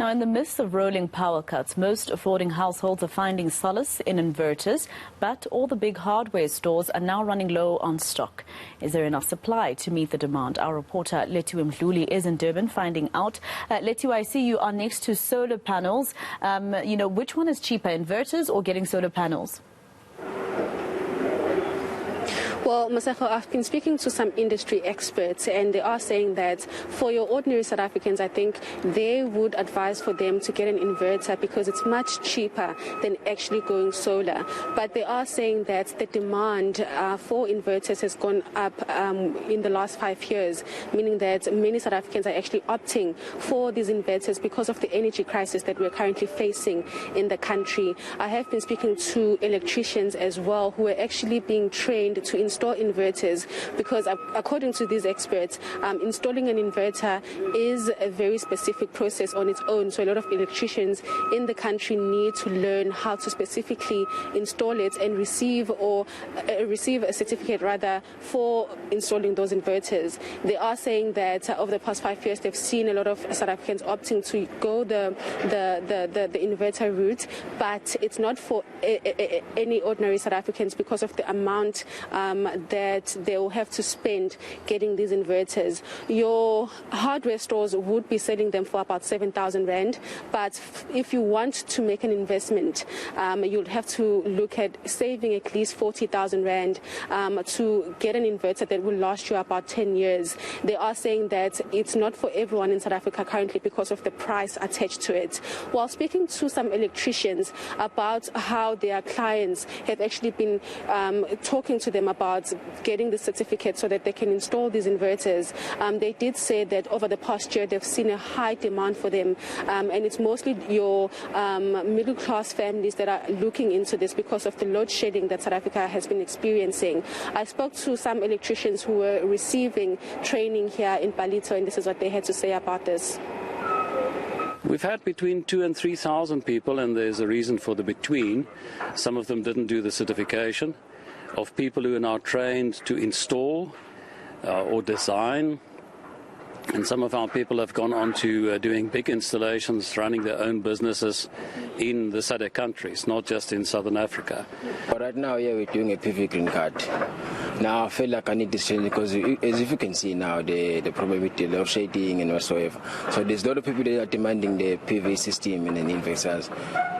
Now, in the midst of rolling power cuts, most affording households are finding solace in inverters, but all the big hardware stores are now running low on stock. Is there enough supply to meet the demand? Our reporter Lethiwe Mdluli is in Durban finding out. Lethiwe, I see you are next to solar panels. Which one is cheaper, inverters or getting solar panels? Well, Maseko, I've been speaking to some industry experts, and they are saying that for your ordinary South Africans, I think they would advise for them to get an inverter because it's much cheaper than actually going solar. But they are saying that the demand for inverters has gone up in the last 5 years, meaning that many South Africans are actually opting for these inverters because of the energy crisis that we're currently facing in the country. I have been speaking to electricians as well who are actually being trained to install inverters because according to these experts, installing an inverter is a very specific process on its own. So a lot of electricians in the country need to learn how to specifically install it and receive a certificate rather for installing those inverters. They are saying that over the past 5 years they've seen a lot of South Africans opting to go the inverter route, but it's not for any ordinary South Africans because of the amount that they will have to spend getting these inverters. Your hardware stores would be selling them for about 7,000 Rand, but if you want to make an investment, you'll have to look at saving at least 40,000 Rand to get an inverter that will last you about 10 years. They are saying that it's not for everyone in South Africa currently because of the price attached to it. While speaking to some electricians about how their clients have actually been talking to them about getting the certificate so that they can install these inverters, they did say that over the past year they've seen a high demand for them, and it's mostly your middle class families that are looking into this because of the load shedding that South Africa has been experiencing. I spoke to some electricians who were receiving training here in Palito, and this is what they had to say about this. We've had between 2,000 and 3,000 people, and there's a reason for the between. Some of them didn't do the certification, of people who are now trained to install or design. And some of our people have gone on to doing big installations, running their own businesses in the SADC countries, not just in Southern Africa. But right now, we're doing a PV green card. Now I feel like I need this change because, as if you can see now, the problem with the load shedding and whatsoever. So there's a lot of people that are demanding the PV system and the inverters.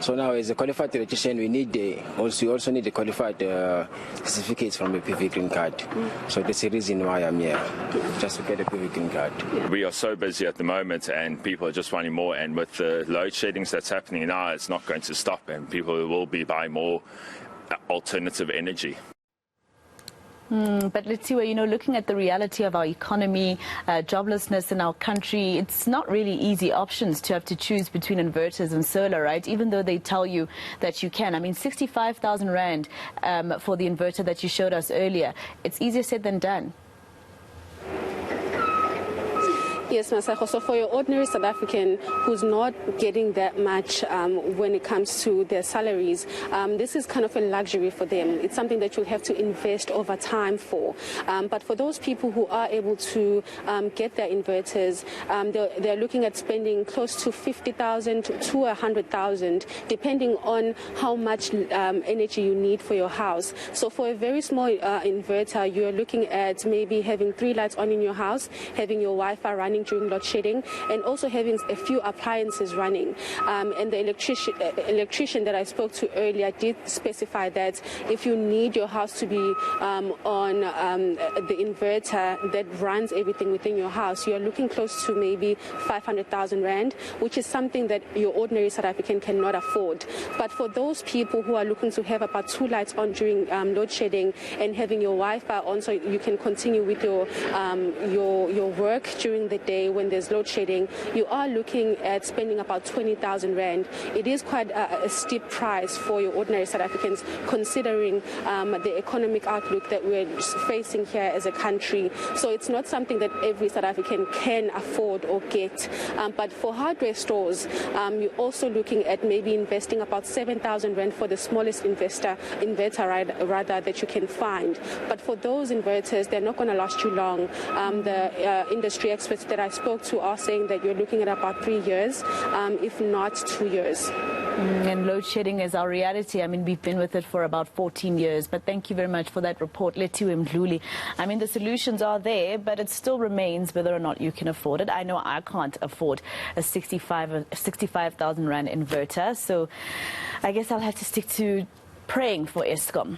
So now, as a qualified electrician, we also need the qualified certificates from a PV green card. So that's the reason why I'm here, just to get a PV green card. We are so busy at the moment and people are just wanting more, and with the load sheddings that's happening now, it's not going to stop and people will be buying more alternative energy. But Lethiwe, looking at the reality of our economy, joblessness in our country, it's not really easy options to have to choose between inverters and solar, right? Even though they tell you that you can. I mean, 65,000 Rand for the inverter that you showed us earlier. It's easier said than done. Yes, Masako. So for your ordinary South African who's not getting that much when it comes to their salaries, this is kind of a luxury for them. It's something that you'll have to invest over time for. But for those people who are able to get their inverters, they're looking at spending close to 50,000 to 100,000, depending on how much energy you need for your house. So for a very small inverter, you're looking at maybe having 3 lights on in your house, having your Wi-Fi running during load shedding, and also having a few appliances running. And the electrician that I spoke to earlier did specify that if you need your house to be on the inverter that runs everything within your house, you're looking close to maybe 500,000 Rand, which is something that your ordinary South African cannot afford. But for those people who are looking to have about 2 lights on during load shedding and having your Wi-Fi on so you can continue with your work during the day when there's load shedding, you are looking at spending about 20,000 Rand. It is quite a steep price for your ordinary South Africans, considering the economic outlook that we're facing here as a country. So it's not something that every South African can afford or get. But for hardware stores, you're also looking at maybe investing about 7,000 Rand for the smallest inverter rather that you can find. But for those inverters, they're not going to last you long. The industry experts that I spoke to are saying that you're looking at about 3 years, if not 2 years. And load shedding is our reality. I mean, we've been with it for about 14 years. But thank you very much for that report, Lethiwe Mdluli. I mean, the solutions are there, but it still remains whether or not you can afford it. I know I can't afford a 65,000 rand inverter, so I guess I'll have to stick to praying for Eskom.